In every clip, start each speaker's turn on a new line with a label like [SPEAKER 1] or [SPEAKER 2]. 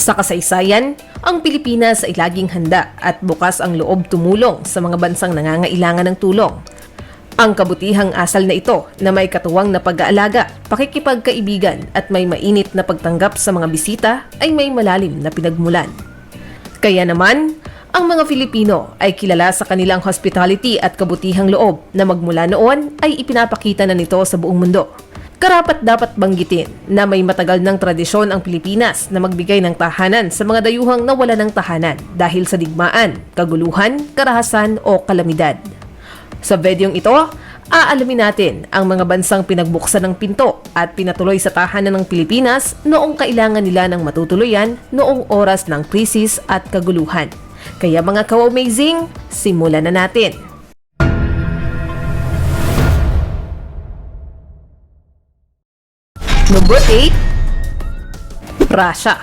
[SPEAKER 1] Sa kasaysayan, ang Pilipinas ay laging handa at bukas ang loob tumulong sa mga bansang nangangailangan ng tulong. Ang kabutihang asal na ito na may katuwang na pag-aalaga, pakikipagkaibigan at may mainit na pagtanggap sa mga bisita ay may malalim na pinagmulan. Kaya naman, ang mga Filipino ay kilala sa kanilang hospitality at kabutihang loob na magmula noon ay ipinapakita na nito sa buong mundo. Karapat dapat banggitin na may matagal ng tradisyon ang Pilipinas na magbigay ng tahanan sa mga dayuhang nawala ng tahanan dahil sa digmaan, kaguluhan, karahasan o kalamidad. Sa videong ito, aalamin natin ang mga bansang pinagbuksan ng pinto at pinatuloy sa tahanan ng Pilipinas noong kailangan nila ng matutuluyan noong oras ng krisis at kaguluhan. Kaya mga ka-amazing, simulan na natin! Number 8. Russia.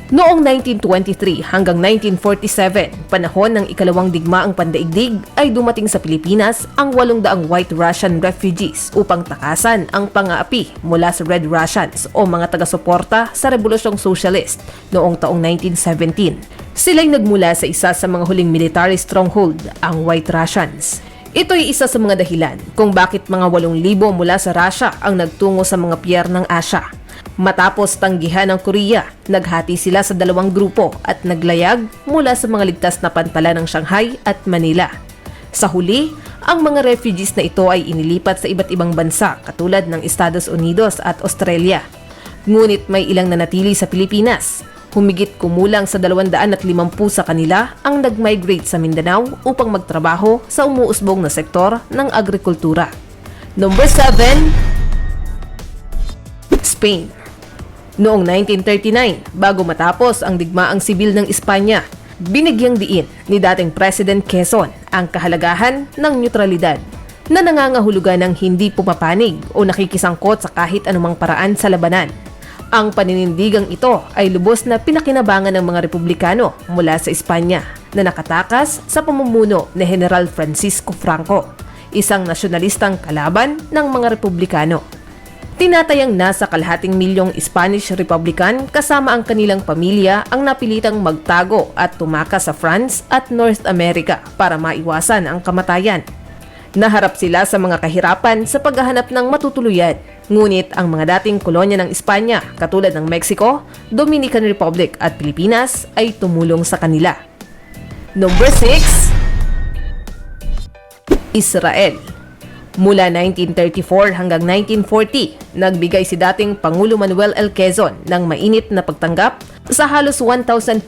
[SPEAKER 1] Noong 1923 hanggang 1947, panahon ng ikalawang digmaang pandaigdig, ay dumating sa Pilipinas ang 800 White Russian refugees upang takasan ang pang-aapi mula sa Red Russians o mga taga-suporta sa Rebolusyong Socialist noong taong 1917. Sila'y nagmula sa isa sa mga huling military stronghold, ang White Russians. Ito'y isa sa mga dahilan kung bakit mga 8,000 mula sa Russia ang nagtungo sa mga pier ng Asya. Matapos tanggihan ng Korea, naghati sila sa dalawang grupo at naglayag mula sa mga ligtas na pantala ng Shanghai at Manila. Sa huli, ang mga refugees na ito ay inilipat sa iba't ibang bansa katulad ng Estados Unidos at Australia. Ngunit may ilang nanatili sa Pilipinas. Humigit kumulang sa 250 sa kanila ang nag-migrate sa Mindanao upang magtrabaho sa umuusbong na sektor ng agrikultura. Number 7. Spain. Noong 1939, bago matapos ang digmaang sibil ng Espanya, binigyang diin ni dating President Quezon ang kahalagahan ng neutralidad na nangangahulugan ng hindi pumapanig o nakikisangkot sa kahit anumang paraan sa labanan. Ang paninindigang ito ay lubos na pinakinabangan ng mga Republikano mula sa Espanya na nakatakas sa pamumuno ni General Francisco Franco, isang nasyonalistang kalaban ng mga Republikano. Tinatayang nasa 250,000 Spanish Republican kasama ang kanilang pamilya ang napilitang magtago at tumakas sa France at North America para maiwasan ang kamatayan. Naharap sila sa mga kahirapan sa paghahanap ng matutuluyan. Ngunit ang mga dating kolonya ng Espanya, katulad ng Mexico, Dominican Republic at Pilipinas, ay tumulong sa kanila. Number 6. Israel. Mula 1934 hanggang 1940, nagbigay si dating Pangulo Manuel L. Quezon ng mainit na pagtanggap sa halos 1,200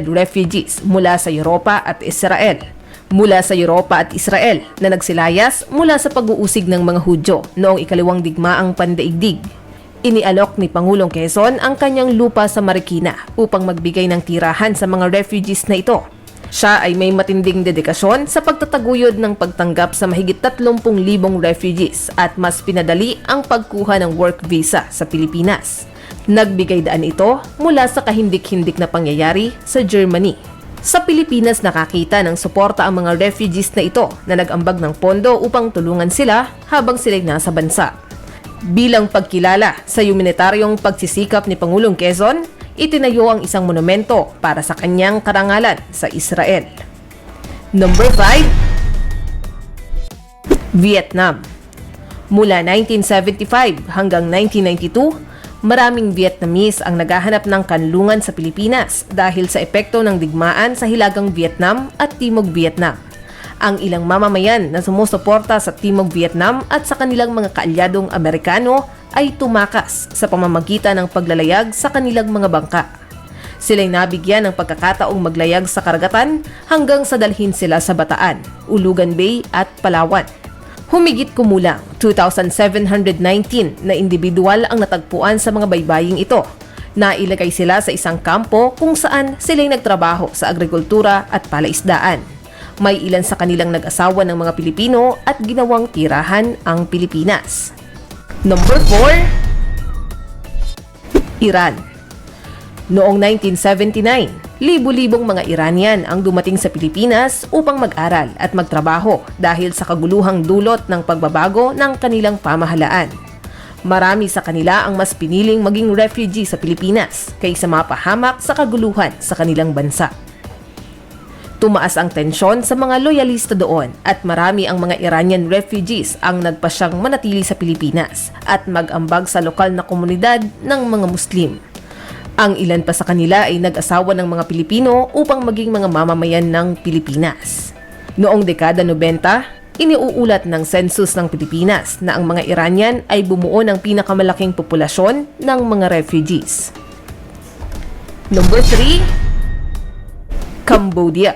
[SPEAKER 1] refugees mula sa Europa at Israel. Mula sa Europa at Israel na nagsilayas mula sa pag-uusig ng mga Hudyo noong ikalawang digmaang pandaigdig. Inialok ni Pangulong Quezon ang kanyang lupa sa Marikina upang magbigay ng tirahan sa mga refugees na ito. Siya ay may matinding dedikasyon sa pagtataguyod ng pagtanggap sa mahigit 30,000 refugees at mas pinadali ang pagkuha ng work visa sa Pilipinas. Nagbigay daan ito mula sa kahindik-hindik na pangyayari sa Germany. Sa Pilipinas nakakita ng suporta ang mga refugees na ito na nag-ambag ng pondo upang tulungan sila habang sila'y nasa bansa. Bilang pagkilala sa humanitaryong pagsisikap ni Pangulong Quezon, itinayo ang isang monumento para sa kanyang karangalan sa Israel. Number 5. Vietnam. Mula 1975 hanggang 1992, maraming Vietnamese ang naghahanap ng kanlungan sa Pilipinas dahil sa epekto ng digmaan sa Hilagang Vietnam at Timog Vietnam. Ang ilang mamamayan na sumusuporta sa Timog Vietnam at sa kanilang mga kaalyadong Amerikano ay tumakas sa pamamagitan ng paglalayag sa kanilang mga bangka. Sila'y nabigyan ng pagkakataong maglayag sa karagatan hanggang sa dalhin sila sa Bataan, Ulugan Bay at Palawan. Humigit kumulang 2,719 na individual ang natagpuan sa mga baybaying ito. Nailagay sila sa isang kampo kung saan sila'y nagtrabaho sa agrikultura at palaisdaan. May ilan sa kanilang nag-asawa ng mga Pilipino at ginawang tirahan ang Pilipinas. Number 4. Iran. Noong 1979, libu-libong mga Iranian ang dumating sa Pilipinas upang mag-aral at magtrabaho dahil sa kaguluhang dulot ng pagbabago ng kanilang pamahalaan. Marami sa kanila ang mas piniling maging refugee sa Pilipinas kaysa mapahamak sa kaguluhan sa kanilang bansa. Tumaas ang tensyon sa mga loyalista doon at marami ang mga Iranian refugees ang nagpasyang manatili sa Pilipinas at mag-ambag sa lokal na komunidad ng mga Muslim. Ang ilan pa sa kanila ay nag-asawa ng mga Pilipino upang maging mga mamamayan ng Pilipinas. Noong dekada 90, iniuulat ng census ng Pilipinas na ang mga Iranian ay bumuo ng pinakamalaking populasyon ng mga refugees. Number 3, Cambodia.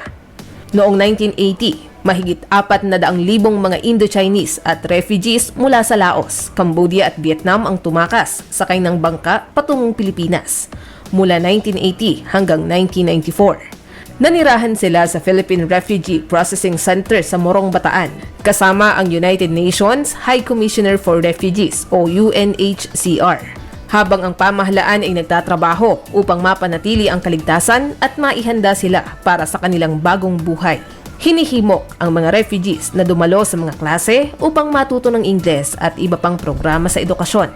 [SPEAKER 1] Noong 1980, mahigit 400,000 mga Indo-Chinese at refugees mula sa Laos, Cambodia at Vietnam ang tumakas sakay ng bangka patungong Pilipinas mula 1980 hanggang 1994. Nanirahan sila sa Philippine Refugee Processing Center sa Morong, Bataan, kasama ang United Nations High Commissioner for Refugees o UNHCR, habang ang pamahalaan ay nagtatrabaho upang mapanatili ang kaligtasan at maihanda sila para sa kanilang bagong buhay. Hinihimok ang mga refugees na dumalo sa mga klase upang matuto ng Ingles at iba pang programa sa edukasyon.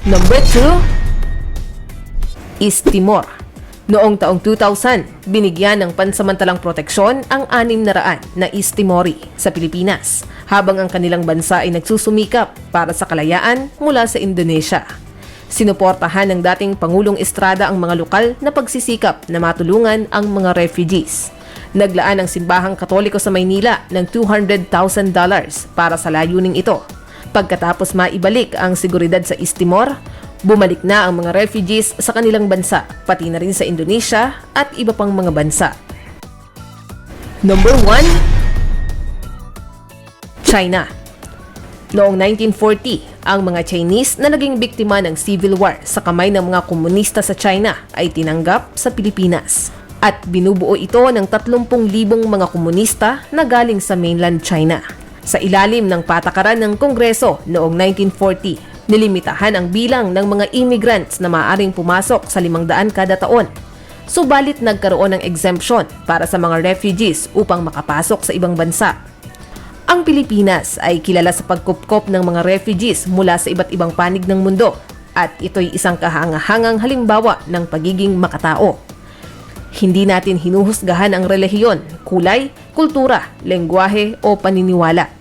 [SPEAKER 1] Number 2, East Timor. Noong taong 2000, binigyan ng pansamantalang proteksyon ang 600 na East Timori sa Pilipinas, habang ang kanilang bansa ay nagsusumikap para sa kalayaan mula sa Indonesia. Sinuportahan ng dating Pangulong Estrada ang mga lokal na pagsisikap na matulungan ang mga refugees. Naglaan ang Simbahang Katoliko sa Maynila ng $200,000 para sa layuning ito. Pagkatapos maibalik ang seguridad sa East Timor, bumalik na ang mga refugees sa kanilang bansa, pati na rin sa Indonesia at iba pang mga bansa. Number 1, China. Noong 1940, ang mga Chinese na naging biktima ng civil war sa kamay ng mga komunista sa China ay tinanggap sa Pilipinas. At binubuo ito ng 30,000 mga komunista na galing sa mainland China. Sa ilalim ng patakaran ng Kongreso noong 1940, nilimitahan ang bilang ng mga immigrants na maaaring pumasok sa 500 kada taon. Subalit nagkaroon ng exemption para sa mga refugees upang makapasok sa ibang bansa. Ang Pilipinas ay kilala sa pagkupkop ng mga refugees mula sa iba't ibang panig ng mundo at ito'y isang kahangahangang halimbawa ng pagiging makatao. Hindi natin hinuhusgahan ang relihiyon, kulay, kultura, lengguwahe o paniniwala.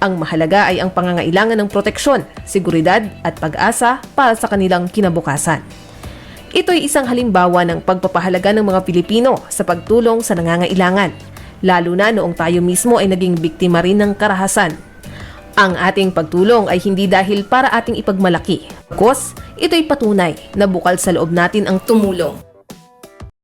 [SPEAKER 1] Ang mahalaga ay ang pangangailangan ng proteksyon, seguridad at pag-asa para sa kanilang kinabukasan. Ito'y isang halimbawa ng pagpapahalaga ng mga Pilipino sa pagtulong sa nangangailangan, lalo na noong tayo mismo ay naging biktima rin ng karahasan. Ang ating pagtulong ay hindi dahil para ating ipagmalaki. Ito'y patunay na bukal sa loob natin ang tumulong.